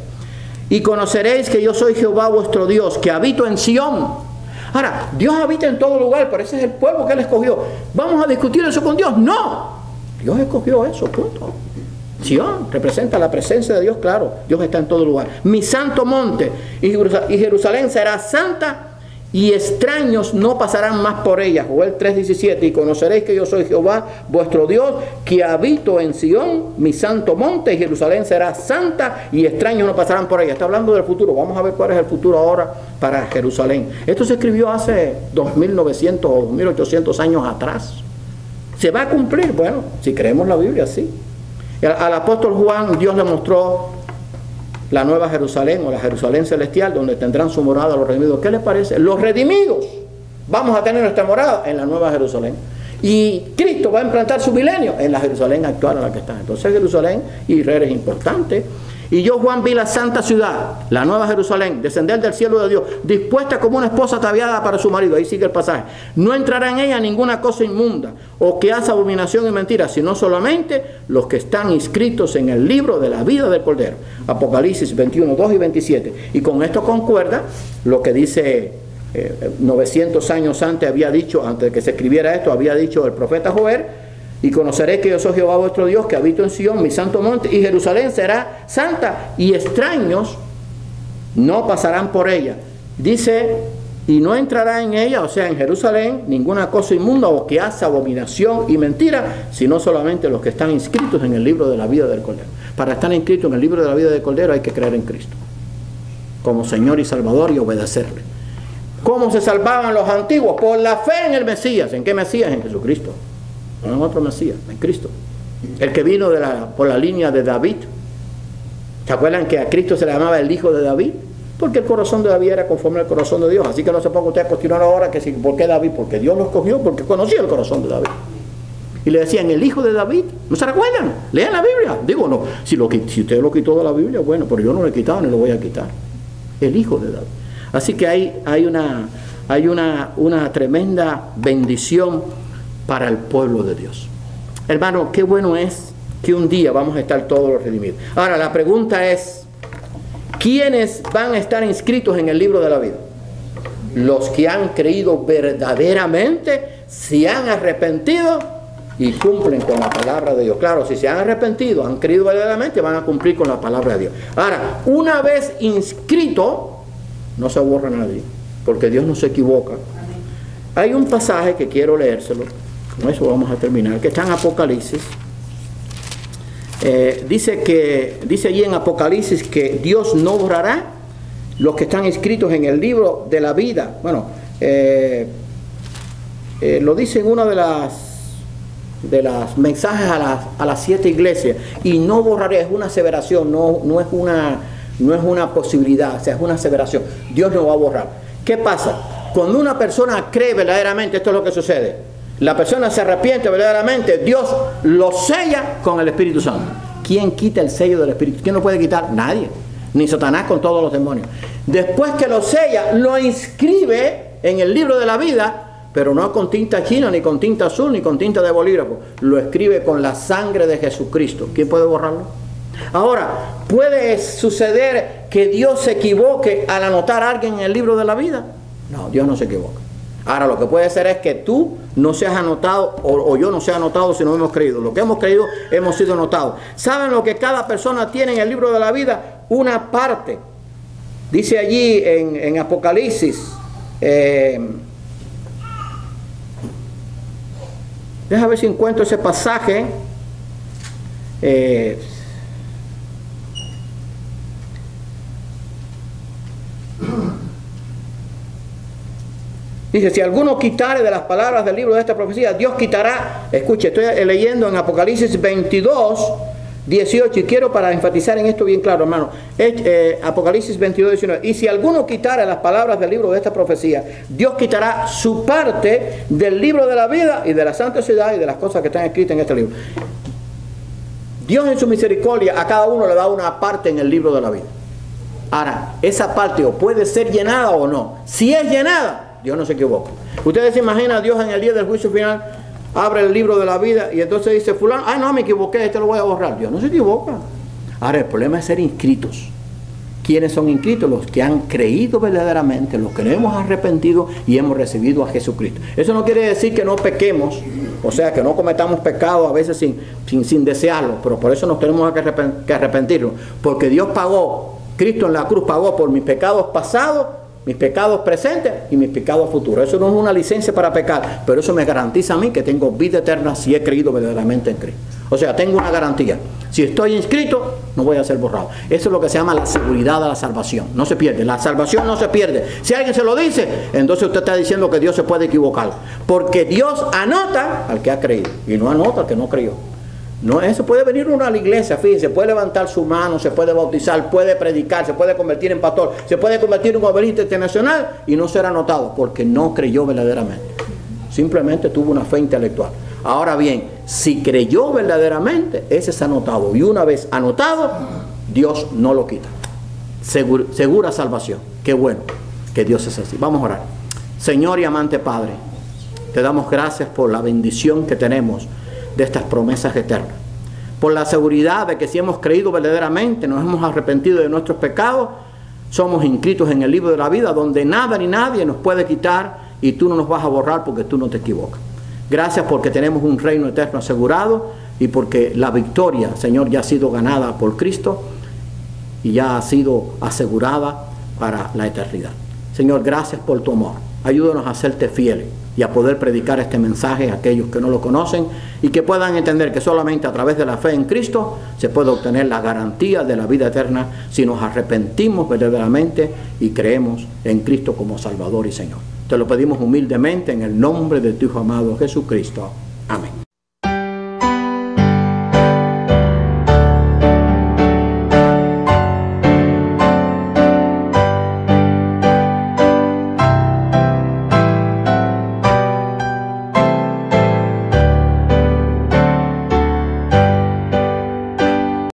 Y conoceréis que yo soy Jehová vuestro Dios, que habito en Sión. Ahora, Dios habita en todo lugar, pero ese es el pueblo que Él escogió. ¿Vamos a discutir eso con Dios? No. Dios escogió eso, punto. Sión representa la presencia de Dios, claro, Dios está en todo lugar. Mi santo monte, y Jerusalén será santa, y extraños no pasarán más por ella. Joel 3:17. Y conoceréis que yo soy Jehová vuestro Dios, que habito en Sión, mi santo monte, y Jerusalén será santa, y extraños no pasarán por ella. Está hablando del futuro. Vamos a ver cuál es el futuro ahora para Jerusalén. Esto se escribió hace 2900 o 2800 años atrás. ¿Se va a cumplir? Bueno, si creemos la Biblia, sí. Al apóstol Juan, Dios le mostró la nueva Jerusalén, o la Jerusalén celestial, donde tendrán su morada los redimidos. ¿Qué les parece? Los redimidos vamos a tener nuestra morada en la nueva Jerusalén. Y Cristo va a implantar su milenio en la Jerusalén actual en la que está. Entonces Jerusalén y Israel es importante. Y yo, Juan, vi la santa ciudad, la nueva Jerusalén, descender del cielo de Dios, dispuesta como una esposa ataviada para su marido. Ahí sigue el pasaje. No entrará en ella ninguna cosa inmunda o que hace abominación y mentira, sino solamente los que están inscritos en el libro de la vida del Cordero. Apocalipsis 21, 2 y 27. Y con esto concuerda lo que dice 900 años antes había dicho, antes de que se escribiera esto, había dicho el profeta Joel: y conoceré que yo soy Jehová vuestro Dios, que habito en Sion, mi santo monte, y Jerusalén será santa, y extraños no pasarán por ella. Dice, y no entrará en ella, o sea, en Jerusalén, ninguna cosa inmunda o que hace abominación y mentira, sino solamente los que están inscritos en el libro de la vida del Cordero. Para estar inscritos en el libro de la vida del Cordero hay que creer en Cristo como Señor y Salvador y obedecerle. ¿Cómo se salvaban los antiguos? Por la fe en el Mesías. ¿En qué Mesías? En Jesucristo. No en otro Mesías, en Cristo. El que vino por la línea de David. ¿Se acuerdan que a Cristo se le llamaba el hijo de David? Porque el corazón de David era conforme al corazón de Dios. Así que no se ponga usted a cuestionar ahora que si, ¿por qué David? Porque Dios lo escogió, porque conocía el corazón de David. Y le decían, el hijo de David. ¿No se recuerdan? Lean la Biblia. Digo, no, si usted lo quitó de la Biblia, bueno, pero yo no lo he quitado ni lo voy a quitar. El hijo de David. Así que hay una tremenda bendición para el pueblo de Dios. Hermano, qué bueno es que un día vamos a estar todos los redimidos. Ahora, la pregunta es, ¿quiénes van a estar inscritos en el libro de la vida? Los que han creído verdaderamente, se han arrepentido y cumplen con la palabra de Dios. Claro, si se han arrepentido, han creído verdaderamente, van a cumplir con la palabra de Dios. Ahora, una vez inscrito, no se borra nadie, porque Dios no se equivoca. Hay un pasaje que quiero leérselo, con eso vamos a terminar, que está en Apocalipsis. Dice allí en Apocalipsis que Dios no borrará los que están inscritos en el libro de la vida. Bueno, lo dice en una de las mensajes a las 7 iglesias. Y no borraré, es una aseveración, no es una posibilidad, o sea, es una aseveración. Dios no va a borrar. ¿Qué pasa? Cuando una persona cree verdaderamente, esto es lo que sucede. La persona se arrepiente verdaderamente, Dios lo sella con el Espíritu Santo. ¿Quién quita el sello del Espíritu? ¿Quién lo puede quitar? Nadie. Ni Satanás con todos los demonios. Después que lo sella, lo inscribe en el libro de la vida, pero no con tinta china, ni con tinta azul, ni con tinta de bolígrafo. Lo escribe con la sangre de Jesucristo. ¿Quién puede borrarlo? Ahora, ¿puede suceder que Dios se equivoque al anotar a alguien en el libro de la vida? No, Dios no se equivoca. Ahora, lo que puede ser es que tú no seas anotado o yo no sea anotado si no hemos creído. Lo que hemos creído, hemos sido anotados. ¿Saben lo que cada persona tiene en el libro de la vida? Una parte. Dice allí en Apocalipsis. Deja ver si encuentro ese pasaje. Dice, si alguno quitare de las palabras del libro de esta profecía, Dios quitará. Escuche, estoy leyendo en Apocalipsis 22, 18, y quiero para enfatizar en esto bien claro, hermano. Apocalipsis 22, 19. Y si alguno quitare las palabras del libro de esta profecía, Dios quitará su parte del libro de la vida y de la santa ciudad y de las cosas que están escritas en este libro. Dios en su misericordia a cada uno le da una parte en el libro de la vida. Ahora, esa parte o puede ser llenada o no. Si es llenada, Dios no se equivoca. Ustedes se imaginan a Dios en el día del juicio final, abre el libro de la vida y entonces dice, fulano, no, me equivoqué, este lo voy a borrar. Dios no se equivoca. Ahora, el problema es ser inscritos. ¿Quiénes son inscritos? Los que han creído verdaderamente, los que nos hemos arrepentido y hemos recibido a Jesucristo. Eso no quiere decir que no pequemos, o sea, que no cometamos pecados a veces sin desearlo, pero por eso nos tenemos que arrepentirnos. Porque Dios pagó, Cristo en la cruz pagó por mis pecados pasados, mis pecados presentes y mis pecados futuros. Eso no es una licencia para pecar, pero eso me garantiza a mí que tengo vida eterna si he creído verdaderamente en Cristo. O sea, tengo una garantía. Si estoy inscrito, no voy a ser borrado. Eso es lo que se llama la seguridad de la salvación. No se pierde. La salvación no se pierde. Si alguien se lo dice, entonces usted está diciendo que Dios se puede equivocar. Porque Dios anota al que ha creído y no anota al que no creyó. No, eso puede venir uno a la iglesia, fíjense, puede levantar su mano, se puede bautizar, puede predicar, se puede convertir en pastor, se puede convertir en un evangelista internacional y no ser anotado porque no creyó verdaderamente. Simplemente tuvo una fe intelectual. Ahora bien, si creyó verdaderamente, ese es anotado. Y una vez anotado, Dios no lo quita. Segura salvación. Qué bueno que Dios es así. Vamos a orar. Señor y amante Padre, te damos gracias por la bendición que tenemos de estas promesas eternas. Por la seguridad de que si hemos creído verdaderamente, nos hemos arrepentido de nuestros pecados, somos inscritos en el libro de la vida, donde nada ni nadie nos puede quitar y tú no nos vas a borrar porque tú no te equivocas. Gracias porque tenemos un reino eterno asegurado y porque la victoria, Señor, ya ha sido ganada por Cristo y ya ha sido asegurada para la eternidad. Señor, gracias por tu amor. Ayúdanos a serte fieles y a poder predicar este mensaje a aquellos que no lo conocen y que puedan entender que solamente a través de la fe en Cristo se puede obtener la garantía de la vida eterna si nos arrepentimos verdaderamente y creemos en Cristo como Salvador y Señor. Te lo pedimos humildemente en el nombre de tu Hijo amado Jesucristo. Amén.